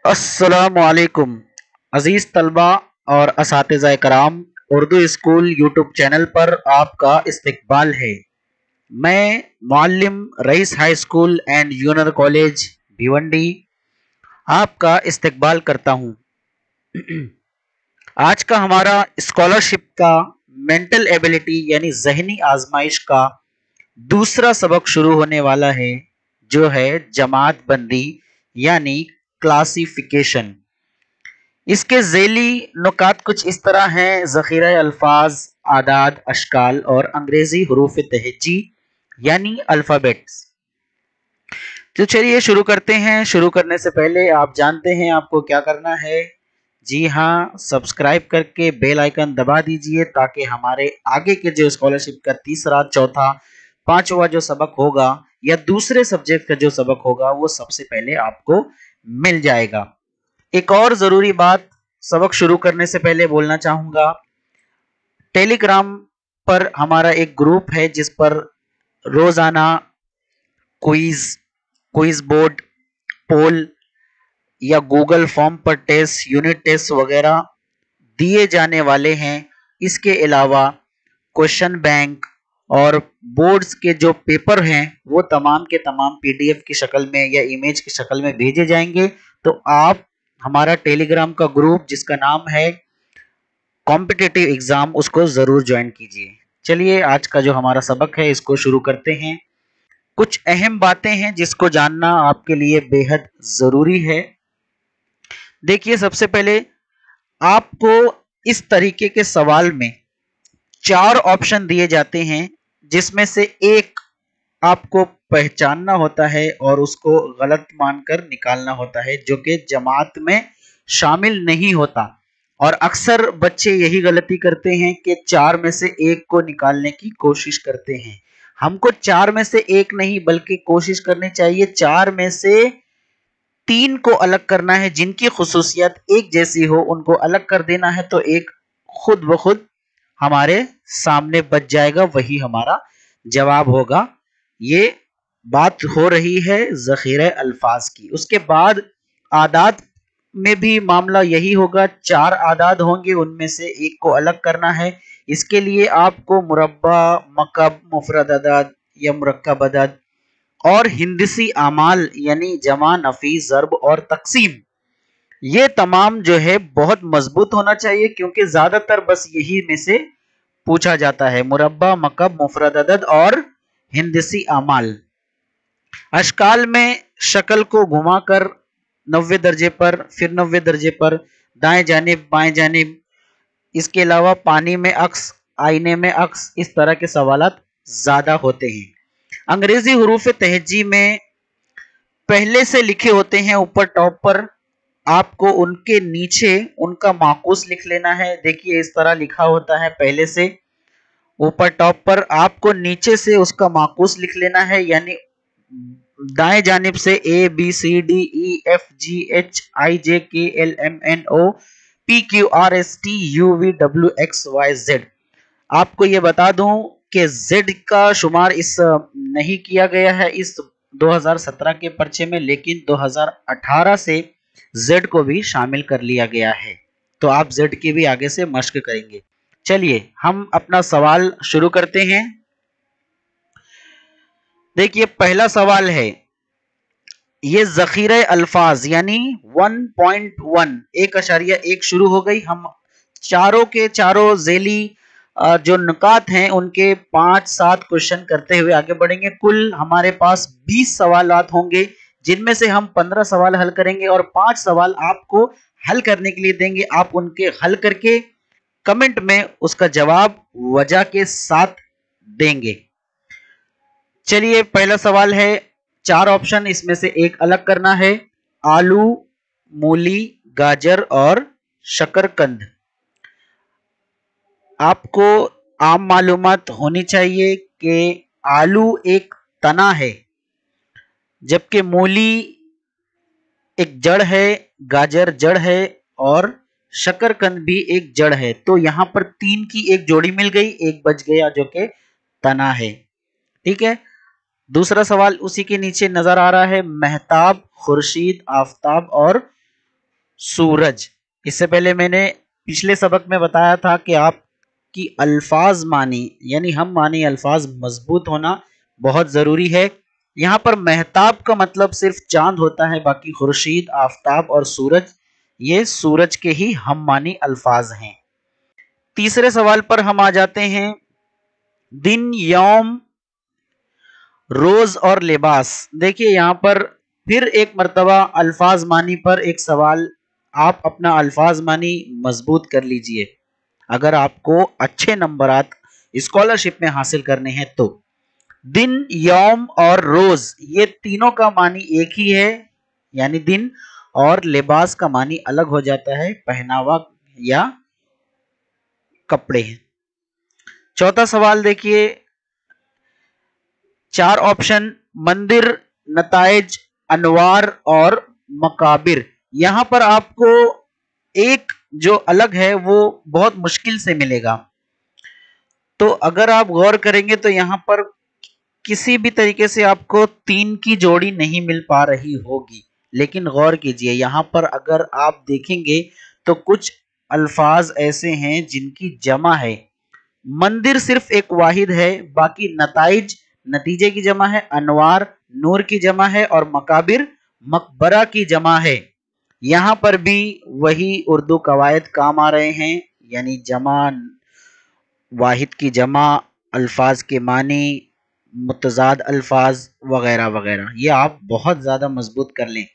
अस्सलामुअलैकुम अजीज तलबा और असातिज़ा कराम। उर्दू स्कूल यूट्यूब चैनल पर आपका इस्तकबाल है। मैं Muallim Rais high school and junior college Bhiwandi आपका इस्तकबाल करता हूँ। आज का हमारा स्कॉलरशिप का मेंटल एबिलिटी यानी जहनी आजमाइश का दूसरा सबक शुरू होने वाला है, जो है जमात बंदी यानी क्लासिफिकेशन। इसके ज़ैली नुकात कुछ इस तरह हैं: ज़ख़ीरा अल्फाज, आदाद, अशकाल और अंग्रेज़ी हरूफ तहज्जी यानी अल्फ़ाबेट्स। तो चलिए शुरू करते हैं। शुरू करने से पहले आप जानते हैं आपको क्या करना है। जी हाँ, सब्सक्राइब करके बेल आइकन दबा दीजिए ताकि हमारे आगे के जो स्कॉलरशिप का तीसरा, चौथा, पांचवा जो सबक होगा या दूसरे सब्जेक्ट का जो सबक होगा वो सबसे पहले आपको मिल जाएगा। एक और जरूरी बात सबक शुरू करने से पहले बोलना चाहूंगा, टेलीग्राम पर हमारा एक ग्रुप है जिस पर रोजाना क्विज, क्विज बोर्ड, पोल या गूगल फॉर्म पर टेस्ट, यूनिट टेस्ट वगैरह दिए जाने वाले हैं। इसके अलावा क्वेश्चन बैंक और बोर्ड्स के जो पेपर हैं वो तमाम के तमाम पीडीएफ की शक्ल में या इमेज की शक्ल में भेजे जाएंगे। तो आप हमारा टेलीग्राम का ग्रुप जिसका नाम है कॉम्पिटिटिव एग्जाम, उसको जरूर ज्वाइन कीजिए। चलिए आज का जो हमारा सबक है इसको शुरू करते हैं। कुछ अहम बातें हैं जिसको जानना आपके लिए बेहद जरूरी है। देखिए, सबसे पहले आपको इस तरीके के सवाल में 4 ऑप्शन दिए जाते हैं जिसमें से एक आपको पहचानना होता है और उसको गलत मानकर निकालना होता है, जो कि जमात में शामिल नहीं होता। और अक्सर बच्चे यही गलती करते हैं कि 4 में से एक को निकालने की कोशिश करते हैं। हमको 4 में से एक नहीं बल्कि कोशिश करनी चाहिए 4 में से 3 को अलग करना है। जिनकी खुसूसियत एक जैसी हो उनको अलग कर देना है, तो एक खुद ब खुद हमारे सामने बच जाएगा, वही हमारा जवाब होगा। ये बात हो रही है ज़ख़ीरे अल्फाज की। उसके बाद आदाद में भी मामला यही होगा। 4 आदाद होंगे, उनमें से एक को अलग करना है। इसके लिए आपको मुरब्बा, मकब, मुफरद अदद या मुरक्कब अदद और हिंदसी आमाल यानी जमा, नफी, ज़र्ब और तकसीम, ये तमाम जो है बहुत मजबूत होना चाहिए क्योंकि ज्यादातर बस यही में से पूछा जाता है: मुरब्बा, मकब, मुफरद अदद और हिंदसी आमाल। अशकाल में शक्ल को घुमाकर 90 दर्जे पर, फिर 90 दर्जे पर, दाएं जानिब, बाएं जानिब। इसके अलावा पानी में अक्स, आईने में अक्स, इस तरह के सवालात ज्यादा होते हैं। अंग्रेजी हरूफ तहज्जी में पहले से लिखे होते हैं ऊपर टॉप पर, आपको उनके नीचे उनका माकूस लिख लेना है। देखिए इस तरह लिखा होता है पहले से ऊपर टॉप पर, आपको नीचे से उसका माकूस लिख लेना है। यानी दाएं जानिब से A B C D E F G H I J K L M N O P Q R S T U V W X Y Z. आपको ये बता दूं कि जेड का शुमार इस नहीं किया गया है इस 2017 के पर्चे में, लेकिन 2018 से जेड को भी शामिल कर लिया गया है। तो आप जेड की भी आगे से मश्क करेंगे। चलिए हम अपना सवाल शुरू करते हैं। देखिए पहला सवाल है, ये ज़ख़ीरे अल्फाज यानी 1.1 1.1 शुरू हो गई। हम चारों के चारों ज़ैली जो नुकात हैं उनके 5-7 क्वेश्चन करते हुए आगे बढ़ेंगे। कुल हमारे पास 20 सवालात होंगे जिनमें से हम 15 सवाल हल करेंगे और 5 सवाल आपको हल करने के लिए देंगे। आप उनके हल करके कमेंट में उसका जवाब वजह के साथ देंगे। चलिए पहला सवाल है, 4 ऑप्शन, इसमें से एक अलग करना है: आलू, मूली, गाजर और शकरकंद। आपको आम मालूमात होनी चाहिए कि आलू एक तना है, जबकि मूली एक जड़ है, गाजर जड़ है और शकरकंद भी एक जड़ है। तो यहां पर 3 की एक जोड़ी मिल गई, एक बच गया जो कि तना है। ठीक है, दूसरा सवाल उसी के नीचे नजर आ रहा है: महताब, खुर्शीद, आफताब और सूरज। इससे पहले मैंने पिछले सबक में बताया था कि आपकी अल्फाज मानी यानी हम मानी अल्फाज मजबूत होना बहुत जरूरी है। यहाँ पर मेहताब का मतलब सिर्फ चांद होता है, बाकी खुर्शीद, आफताब और सूरज ये सूरज के ही हम मानी अल्फाज हैं। तीसरे सवाल पर हम आ जाते हैं। दिन, यौम, रोज और लिबास। देखिए यहाँ पर फिर एक मर्तबा अल्फाज मानी पर एक सवाल, आप अपना अल्फाज मानी मजबूत कर लीजिए अगर आपको अच्छे नंबरात स्कॉलरशिप में हासिल करने हैं तो। दिन, यौम और रोज ये तीनों का मानी एक ही है, यानी दिन, और लिबास का मानी अलग हो जाता है, पहनावा या कपड़े। चौथा सवाल देखिए, 4 ऑप्शन, मंदिर, नताइज, अनवार और मकाबिर। यहां पर आपको एक जो अलग है वो बहुत मुश्किल से मिलेगा, तो अगर आप गौर करेंगे तो यहां पर किसी भी तरीके से आपको 3 की जोड़ी नहीं मिल पा रही होगी। लेकिन गौर कीजिए यहाँ पर अगर आप देखेंगे तो कुछ अल्फाज ऐसे हैं जिनकी जमा है। मंदिर सिर्फ एक वाहिद है, बाकी नताइज नतीजे की जमा है, अनवार नूर की जमा है और मकाबिर मकबरा की जमा है। यहाँ पर भी वही उर्दू कवायद काम आ रहे हैं, यानी जमा, वाहिद की जमा, अल्फाज के मानी, मुतजाद अल्फाज वगैरह वगैरह। ये आप बहुत ज्यादा मजबूत कर लें।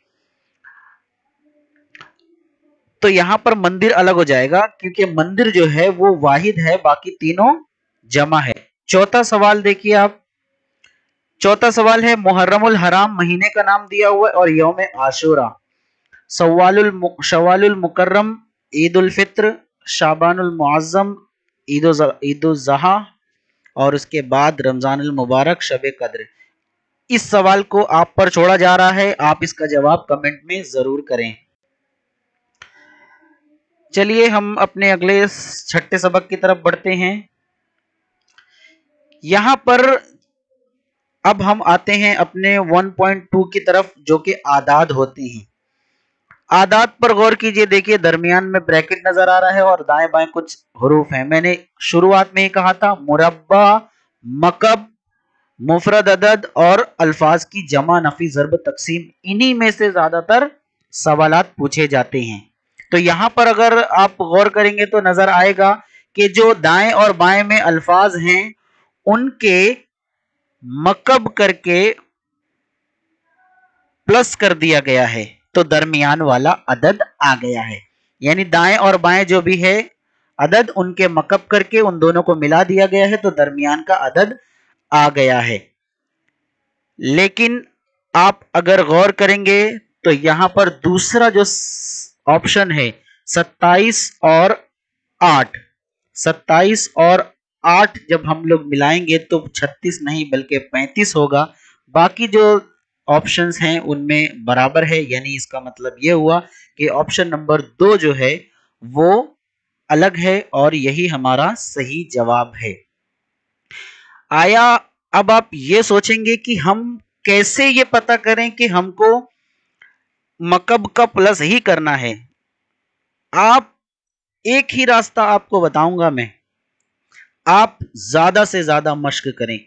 तो यहां पर मंदिर अलग हो जाएगा क्योंकि मंदिर जो है वो वाहिद है, बाकी तीनों जमा है। चौथा सवाल देखिए आप। चौथा सवाल है, मुहर्रमुल हराम महीने का नाम दिया हुआ है और यौम आशूरा, शवालुल मुकर्रम, ईद उल फित्र, शाबानुल मुअज्जम, ईद उल ज़हा और उसके बाद रमजान अल मुबारक, शब कद्र। इस सवाल को आप पर छोड़ा जा रहा है, आप इसका जवाब कमेंट में जरूर करें। चलिए हम अपने अगले छठे सबक की तरफ बढ़ते हैं। यहां पर अब हम आते हैं अपने 1.2 की तरफ, जो कि आदाद होते हैं। आदाद पर गौर कीजिए, देखिए दरमियान में ब्रैकेट नजर आ रहा है और दाएं बाएं कुछ हरूफ हैं। मैंने शुरुआत में ही कहा था मुरब्बा, मकब, मुफरद अदद और अल्फाज की जमा, नफी, ज़र्ब, तकसीम, इन्हीं में से ज्यादातर सवालात पूछे जाते हैं। तो यहां पर अगर आप गौर करेंगे तो नजर आएगा कि जो दाएं और बाएं में अल्फाज हैं उनके मकब करके प्लस कर दिया गया है, तो दरमियान वाला अदद आ गया है। यानी दाएं और बाएं जो भी है अदद, उनके मकब करके उन दोनों को मिला दिया गया है, तो दरमियान का अदद आ गया है। लेकिन आप अगर गौर करेंगे तो यहां पर दूसरा जो ऑप्शन है 27 और 8, 27 और 8 जब हम लोग मिलाएंगे तो 36 नहीं बल्कि 35 होगा। बाकी जो ऑप्शंस हैं उनमें बराबर है, यानी इसका मतलब यह हुआ कि ऑप्शन नंबर 2 जो है वो अलग है और यही हमारा सही जवाब है। आया अब आप ये सोचेंगे कि हम कैसे ये पता करें कि हमको मकब का प्लस ही करना है। आप एक ही रास्ता आपको बताऊंगा मैं, आप ज्यादा से ज्यादा मश्क करें।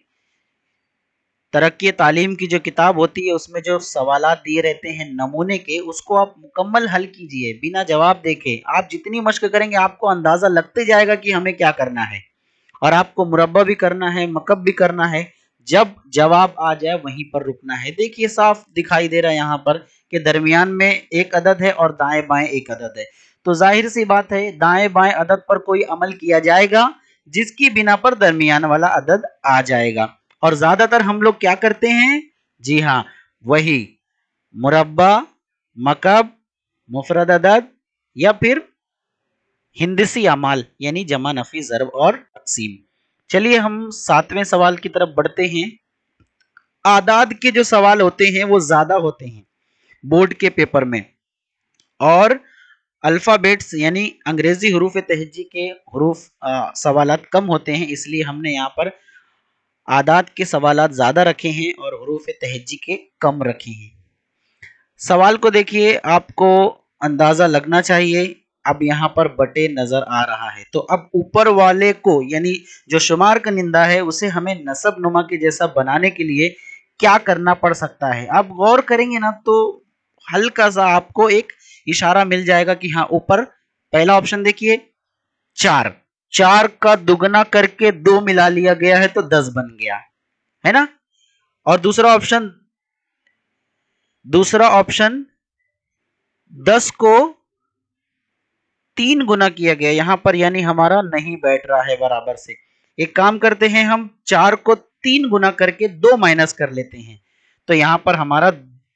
तरक्की तालीम की जो किताब होती है उसमें जो सवालात दिए रहते हैं नमूने के, उसको आप मुकम्मल हल कीजिए बिना जवाब देखे। आप जितनी मश्क करेंगे आपको अंदाजा लगते जाएगा कि हमें क्या करना है, और आपको मुरब्बा भी करना है, मकब भी करना है। जब जवाब आ जाए वहीं पर रुकना है। देखिए साफ दिखाई दे रहा है यहाँ पर कि दरमियान में एक अदद है और दाएं बाएं एक अदद है, तो जाहिर सी बात है दाएं बाएं अदद पर कोई अमल किया जाएगा जिसकी बिना पर दरमियान वाला अदद आ जाएगा। और ज्यादातर हम लोग क्या करते हैं, जी हाँ वही मुरब्बा, मकब, मुफरद अदद या फिर हिंदसी अमाल यानी जमा, नफी, ज़र्ब और तकसीम। चलिए हम 7वें सवाल की तरफ बढ़ते हैं। आदाद के जो सवाल होते हैं वो ज्यादा होते हैं बोर्ड के पेपर में, और अल्फाबेट्स यानी अंग्रेजी हरूफ तहज्जी के हरूफ सवालात कम होते हैं, इसलिए हमने यहाँ पर आदाद के सवालात ज्यादा रखे हैं और हरूफ तहज्जी के कम रखे हैं। सवाल को देखिए, आपको अंदाजा लगना चाहिए। अब यहाँ पर बटे नजर आ रहा है, तो अब ऊपर वाले को यानी जो शुमार का निंदा है उसे हमें नसब नुमा के जैसा बनाने के लिए क्या करना पड़ सकता है। आप गौर करेंगे ना तो हल्का सा आपको एक इशारा मिल जाएगा कि हाँ, ऊपर पहला ऑप्शन देखिए 4, 4 का दुगना करके 2 मिला लिया गया है तो 10 बन गया है ना। और दूसरा ऑप्शन 10 को 3 गुना किया गया यहां पर, यानी हमारा नहीं बैठ रहा है बराबर से। एक काम करते हैं, हम 4 को 3 गुना करके 2 माइनस कर लेते हैं, तो यहां पर हमारा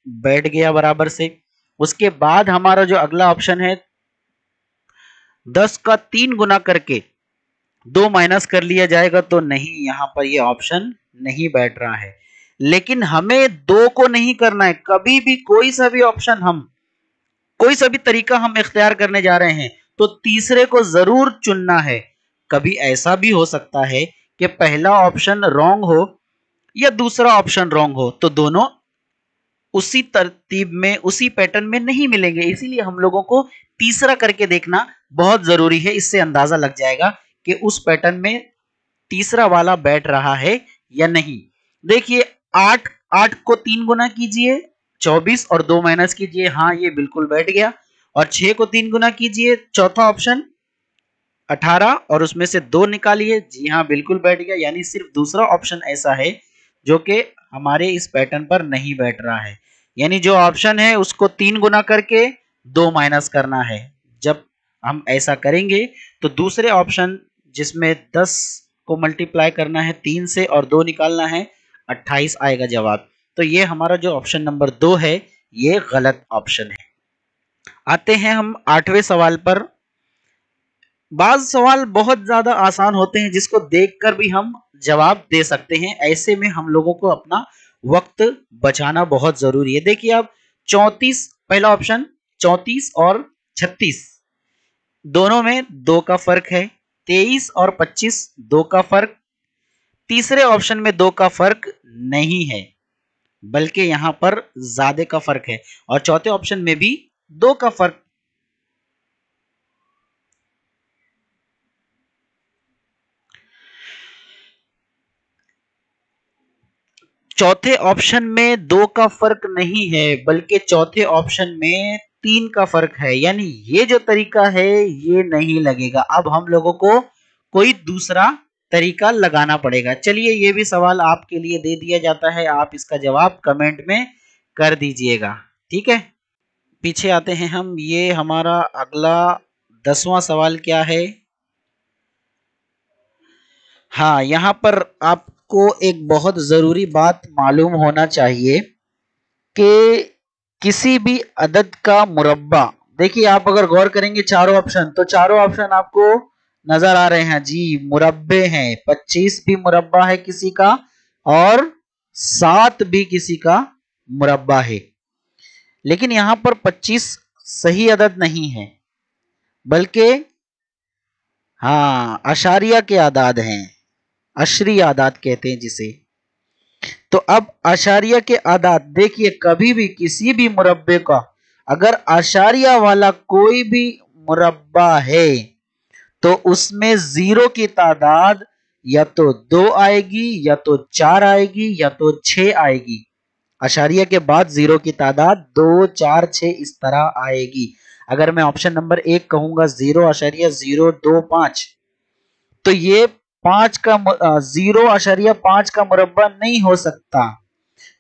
बैठ गया बराबर से। उसके बाद हमारा जो अगला ऑप्शन है 10 का 3 गुना करके 2 माइनस कर लिया जाएगा, तो नहीं, यहां पर ये ऑप्शन नहीं बैठ रहा है। लेकिन हमें 2 को नहीं करना है, कभी भी कोई सा भी ऑप्शन कोई सा भी तरीका हम इख्तियार करने जा रहे हैं तो तीसरे को जरूर चुनना है। कभी ऐसा भी हो सकता है कि पहला ऑप्शन रॉन्ग हो या दूसरा ऑप्शन रॉन्ग हो, तो दोनों उसी तरतीब में उसी पैटर्न में नहीं मिलेंगे, इसीलिए हम लोगों को तीसरा करके देखना बहुत जरूरी है। इससे अंदाजा लग जाएगा कि उस पैटर्न में तीसरा वाला बैठ रहा है या नहीं। देखिए 8 को 3 गुना कीजिए 24 और 2 माइनस कीजिए, हाँ ये बिल्कुल बैठ गया। और 6 को 3 गुना कीजिए, चौथा ऑप्शन 18 और उसमें से 2 निकालिए, जी हाँ बिल्कुल बैठ गया। यानी सिर्फ दूसरा ऑप्शन ऐसा है जो कि हमारे इस पैटर्न पर नहीं बैठ रहा है। यानी जो ऑप्शन है उसको 3 गुना करके 2 माइनस करना है। जब हम ऐसा करेंगे तो दूसरे ऑप्शन जिसमें 10 को मल्टीप्लाई करना है 3 से और 2 निकालना है, 28 आएगा जवाब। तो ये हमारा जो ऑप्शन नंबर 2 है ये गलत ऑप्शन है। आते हैं हम 8वें सवाल पर। बाज सवाल बहुत ज्यादा आसान होते हैं जिसको देखकर भी हम जवाब दे सकते हैं, ऐसे में हम लोगों को अपना वक्त बचाना बहुत जरूरी है। देखिए आप 34, पहला ऑप्शन 34 और 36 दोनों में 2 का फर्क है। 23 और 25 2 का फर्क। तीसरे ऑप्शन में 2 का फर्क नहीं है बल्कि यहां पर ज्यादा का फर्क है। और चौथे ऑप्शन में भी 2 का फर्क। चौथे ऑप्शन में 2 का फर्क नहीं है बल्कि चौथे ऑप्शन में 3 का फर्क है, यानी ये जो तरीका है ये नहीं लगेगा। अब हम लोगों को कोई दूसरा तरीका लगाना पड़ेगा। चलिए ये भी सवाल आपके लिए दे दिया जाता है, आप इसका जवाब कमेंट में कर दीजिएगा, ठीक है। पीछे आते हैं हम, ये हमारा अगला 10वां सवाल क्या है। हाँ, यहां पर आपको एक बहुत जरूरी बात मालूम होना चाहिए कि किसी भी अदद का मुरब्बा, देखिए आप अगर गौर करेंगे चारों ऑप्शन, तो चारों ऑप्शन आपको नजर आ रहे हैं जी, मुरब्बे हैं। 25 भी मुरब्बा है किसी का और 7 भी किसी का मुरब्बा है। लेकिन यहां पर 25 सही अदद नहीं है बल्कि हाँ अशारिया के आदाद हैं, अशरी आदाद कहते हैं जिसे। तो अब अशारिया के आदाद, देखिए कभी भी किसी भी मुरब्बे का अगर अशारिया वाला कोई भी मुरब्बा है तो उसमें 0 की तादाद या तो 2 आएगी या तो 4 आएगी या तो 6 आएगी। अशारिया के बाद 0 की तादाद 2, 4, 6 इस तरह आएगी। अगर मैं ऑप्शन नंबर 1 कहूंगा 0.025 तो ये 0.5 का मुरब्बा नहीं हो सकता,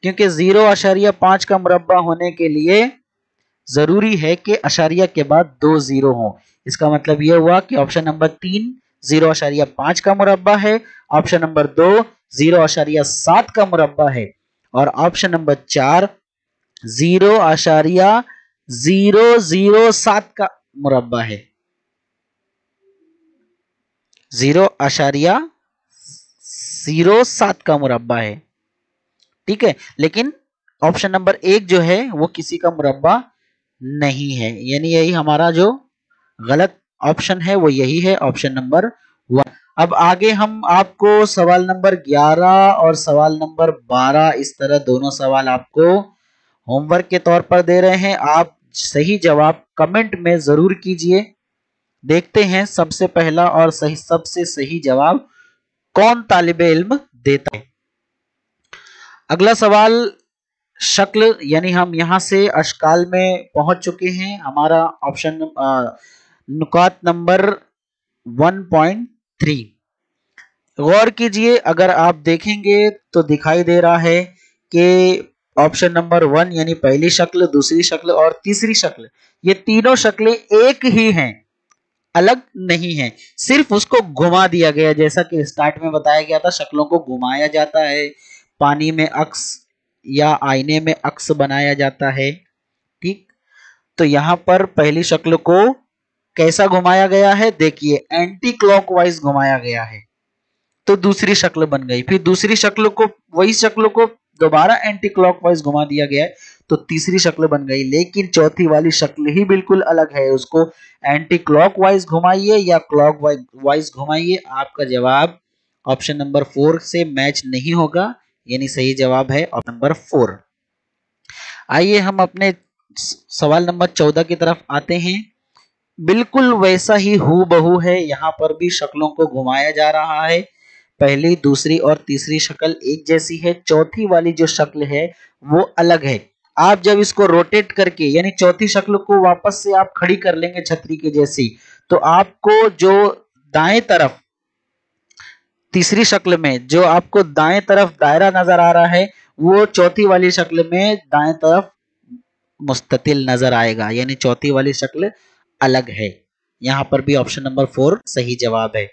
क्योंकि 0.5 का मुरब्बा होने के लिए जरूरी है कि अशारिया के बाद 2 0 हो। इसका मतलब यह हुआ कि ऑप्शन नंबर 3 0.5 का मुरब्बा है, ऑप्शन नंबर 2 0.7 का मुरब्बा है और ऑप्शन नंबर 4 0.007 का मुरब्बा है। 0.07 का मुरब्बा है, ठीक है। लेकिन ऑप्शन नंबर 1 जो है वो किसी का मुरब्बा नहीं है, यानी यही हमारा जो गलत ऑप्शन है वो यही है, ऑप्शन नंबर 1। अब आगे हम आपको सवाल नंबर 11 और सवाल नंबर 12 इस तरह दोनों सवाल आपको होमवर्क के तौर पर दे रहे हैं। आप सही जवाब कमेंट में जरूर कीजिए। देखते हैं सबसे पहला और सबसे सही जवाब कौन तालिबे इल्म देता है। अगला सवाल शक्ल, यानी हम यहां से अशकाल में पहुंच चुके हैं। हमारा ऑप्शन नुकात नंबर 1.3। गौर कीजिए, अगर आप देखेंगे तो दिखाई दे रहा है कि ऑप्शन नंबर 1 यानी पहली शक्ल, दूसरी शक्ल और तीसरी शक्ल, ये तीनों शक्लें एक ही हैं, अलग नहीं है, सिर्फ उसको घुमा दिया गया। जैसा कि स्टार्ट में बताया गया था, शक्लों को घुमाया जाता है, पानी में अक्स या आईने में अक्स बनाया जाता है। ठीक, तो यहां पर पहली शक्ल को कैसा घुमाया गया है, देखिए एंटी क्लॉकवाइज घुमाया गया है, तो दूसरी शक्ल बन गई। फिर दूसरी शक्ल को, वही शक्ल को दोबारा एंटी क्लॉकवाइज घुमा दिया गया है, तो तीसरी शक्ल बन गई। लेकिन चौथी वाली शक्ल ही बिल्कुल अलग है, उसको एंटी क्लॉकवाइज घुमाइए या क्लॉकवाइज घुमाइए, आपका जवाब ऑप्शन नंबर 4 से मैच नहीं होगा, यानी सही जवाब है ऑप्शन नंबर 4। आइए हम अपने सवाल नंबर 14 की तरफ आते हैं। बिल्कुल वैसा ही हूबहू है, यहां पर भी शक्लों को घुमाया जा रहा है। पहली, दूसरी और तीसरी शक्ल एक जैसी है, चौथी वाली जो शक्ल है वो अलग है। आप जब इसको रोटेट करके, यानी चौथी शक्ल को वापस से आप खड़ी कर लेंगे छतरी के जैसी, तो आपको जो दाएं तरफ, तीसरी शक्ल में जो आपको दाएं तरफ दायरा नजर आ रहा है, वो चौथी वाली शक्ल में दाएं तरफ मुस्ततिल नजर आएगा, यानी चौथी वाली शक्ल अलग है। यहां पर भी ऑप्शन नंबर 4 सही जवाब है।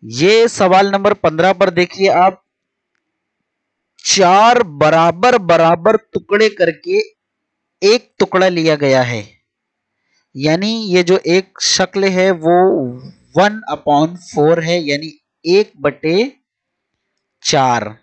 ये सवाल नंबर 15 पर देखिए आप, 4 बराबर बराबर टुकड़े करके एक टुकड़ा लिया गया है, यानी ये जो एक शक्ल है वो 1/4 है, यानी 1/4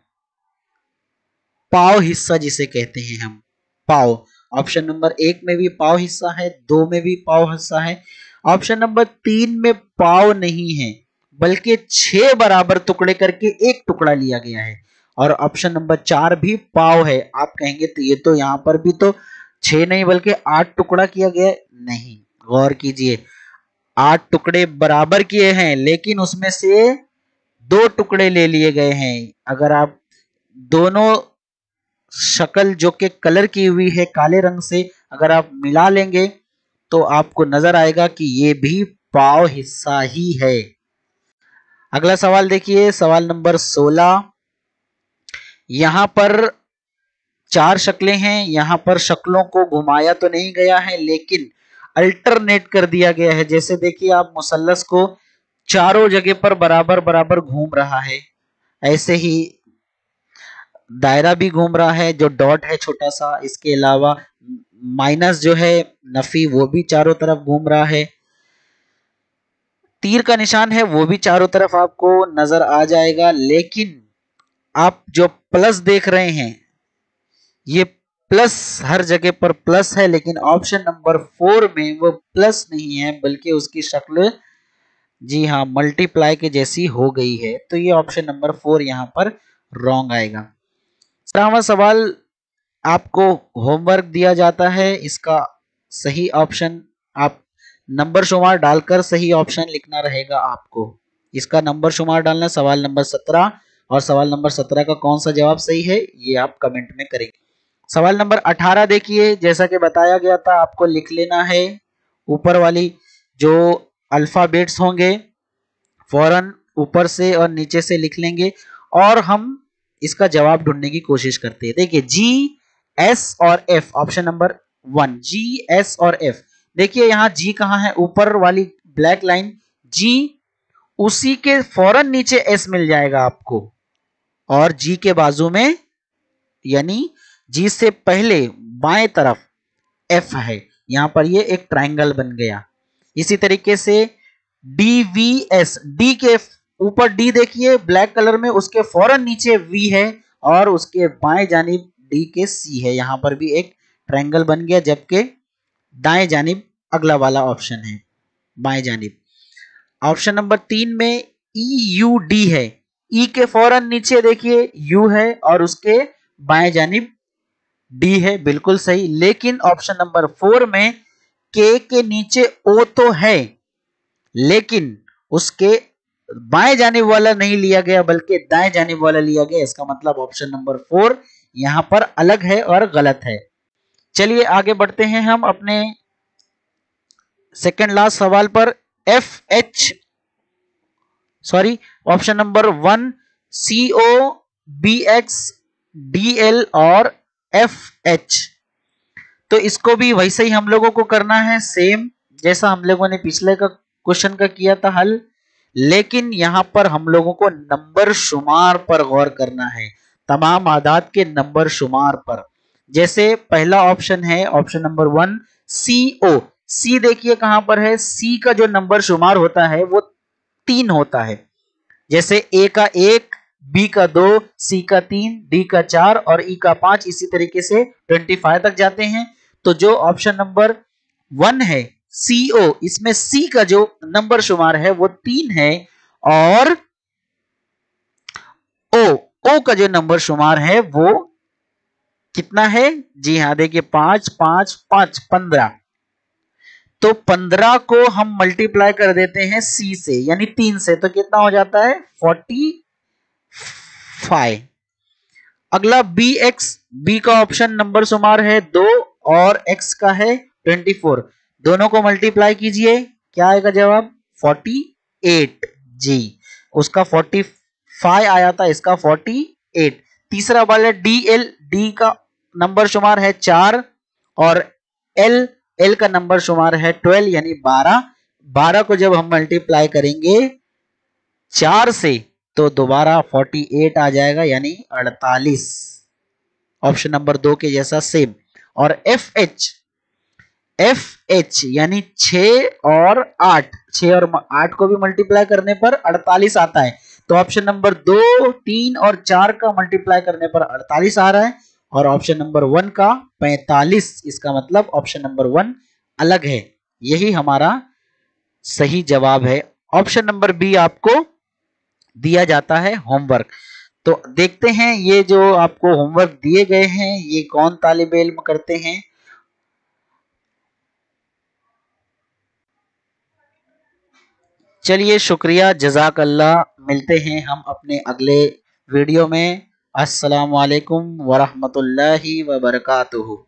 पाव हिस्सा जिसे कहते हैं हम, पाव। ऑप्शन नंबर 1 में भी पाव हिस्सा है, 2 में भी पाव हिस्सा है, ऑप्शन नंबर 3 में पाव नहीं है, बल्कि 6 बराबर टुकड़े करके एक टुकड़ा लिया गया है, और ऑप्शन नंबर 4 भी पाव है। आप कहेंगे तो ये तो यहां पर भी तो 6 नहीं बल्कि 8 टुकड़ा किया गया है। नहीं, गौर कीजिए, 8 टुकड़े बराबर किए हैं, लेकिन उसमें से 2 टुकड़े ले लिए गए हैं। अगर आप दोनों शक्ल जो कि कलर की हुई है काले रंग से, अगर आप मिला लेंगे तो आपको नजर आएगा कि ये भी पाव हिस्सा ही है। अगला सवाल देखिए, सवाल नंबर 16। यहां पर 4 शक्लें हैं, यहां पर शक्लों को घुमाया तो नहीं गया है, लेकिन अल्टरनेट कर दिया गया है। जैसे देखिए आप मुसल्लस को चारों जगह पर बराबर बराबर घूम रहा है, ऐसे ही दायरा भी घूम रहा है, जो डॉट है छोटा सा, इसके अलावा माइनस जो है नफी, वो भी चारों तरफ घूम रहा है, तीर का निशान है वो भी चारों तरफ आपको नजर आ जाएगा। लेकिन आप जो प्लस देख रहे हैं, ये प्लस हर जगह पर प्लस है, लेकिन ऑप्शन नंबर 4 में वो प्लस नहीं है, बल्कि उसकी शक्ल, जी हाँ, मल्टीप्लाई के जैसी हो गई है। तो ये ऑप्शन नंबर 4 यहां पर रॉन्ग आएगा। 17वां सवाल आपको होमवर्क दिया जाता है, इसका सही ऑप्शन आप नंबर शुमार डालकर सही ऑप्शन लिखना रहेगा आपको। इसका नंबर शुमार डालना सवाल नंबर 17, और सवाल नंबर 17 का कौन सा जवाब सही है ये आप कमेंट में करेंगे। सवाल नंबर 18 देखिए, जैसा कि बताया गया था आपको लिख लेना है, ऊपर वाली जो अल्फाबेट्स होंगे फौरन ऊपर से और नीचे से लिख लेंगे, और हम इसका जवाब ढूंढने की कोशिश करते हैं। देखिए जी, एस और एफ, ऑप्शन नंबर 1 जी, एस और एफ। देखिए यहां जी कहां है, ऊपर वाली ब्लैक लाइन जी, उसी के फौरन नीचे एस मिल जाएगा आपको, और जी के बाजू में, यानी जी से पहले बाएं तरफ एफ है, यहां पर ये एक ट्रायंगल बन गया। इसी तरीके से डी वी एस, डी के ऊपर डी देखिए ब्लैक कलर में, उसके फौरन नीचे वी है, और उसके बाएं जानिब डी के सी है, यहां पर भी एक ट्रायंगल बन गया, जबकि दाएं जानिब अगला वाला ऑप्शन है बाएं जानिब। ऑप्शन नंबर 3 में ई यू डी है, ई के फौरन नीचे देखिए यू है, और उसके बाएं जानिब डी है, बिल्कुल सही। लेकिन ऑप्शन नंबर 4 में के नीचे ओ तो है, लेकिन उसके बाएं जाने वाला नहीं लिया गया बल्कि दाएं जाने वाला लिया गया। इसका मतलब ऑप्शन नंबर 4 यहां पर अलग है और गलत है। चलिए आगे बढ़ते हैं हम अपने सेकंड लास्ट सवाल पर। ऑप्शन नंबर 1 COBX DL और FH। तो इसको भी वैसे ही हम लोगों को करना है, सेम जैसा हम लोगों ने पिछले का क्वेश्चन का किया था हल, लेकिन यहां पर हम लोगों को नंबर शुमार पर गौर करना है, तमाम आदाद के नंबर शुमार पर। जैसे पहला ऑप्शन है ऑप्शन नंबर 1 CO। सी देखिए कहां पर है, सी का जो नंबर शुमार होता है वो 3 होता है। जैसे ए का 1, बी का 2, सी का 3, डी का 4 और ई का 5, इसी तरीके से 25 तक जाते हैं। तो जो ऑप्शन नंबर 1 है CO, इसमें सी का जो नंबर शुमार है वो 3 है और ओ का जो नंबर शुमार है वो कितना है? जी हाँ, देखिए 5 5 5 15। तो 15 को हम मल्टीप्लाई कर देते हैं सी से यानी 3 से, तो कितना हो जाता है? 45। अगला BX, बी का ऑप्शन नंबर शुमार है 2 और X का है 24। दोनों को मल्टीप्लाई कीजिए, क्या आएगा जवाब? 48। जी, उसका 45 आया था, इसका 48। तीसरा वाला DL, डी का नंबर शुमार है 4 और L का नंबर शुमार है 12 यानी 12। 12 को जब हम मल्टीप्लाई करेंगे 4 से तो दोबारा 48 आ जाएगा यानी 48। ऑप्शन नंबर 2 के जैसा सेम। और FH यानी 6 और 8, 6 और 8 को भी मल्टीप्लाई करने पर 48 आता है। तो ऑप्शन नंबर 2, 3 और 4 का मल्टीप्लाई करने पर 48 आ रहा है और ऑप्शन नंबर 1 का 45। इसका मतलब ऑप्शन नंबर 1 अलग है। यही हमारा सही जवाब है। ऑप्शन नंबर बी आपको दिया जाता है होमवर्क। तो देखते हैं ये जो आपको होमवर्क दिए गए हैं ये कौन तालिब इल्म करते हैं। चलिए शुक्रिया, जज़ाकल्लाह। मिलते हैं हम अपने अगले वीडियो में। अस्सलामु अलैकुम वरहमतुल्लाहि वबरकातुहू।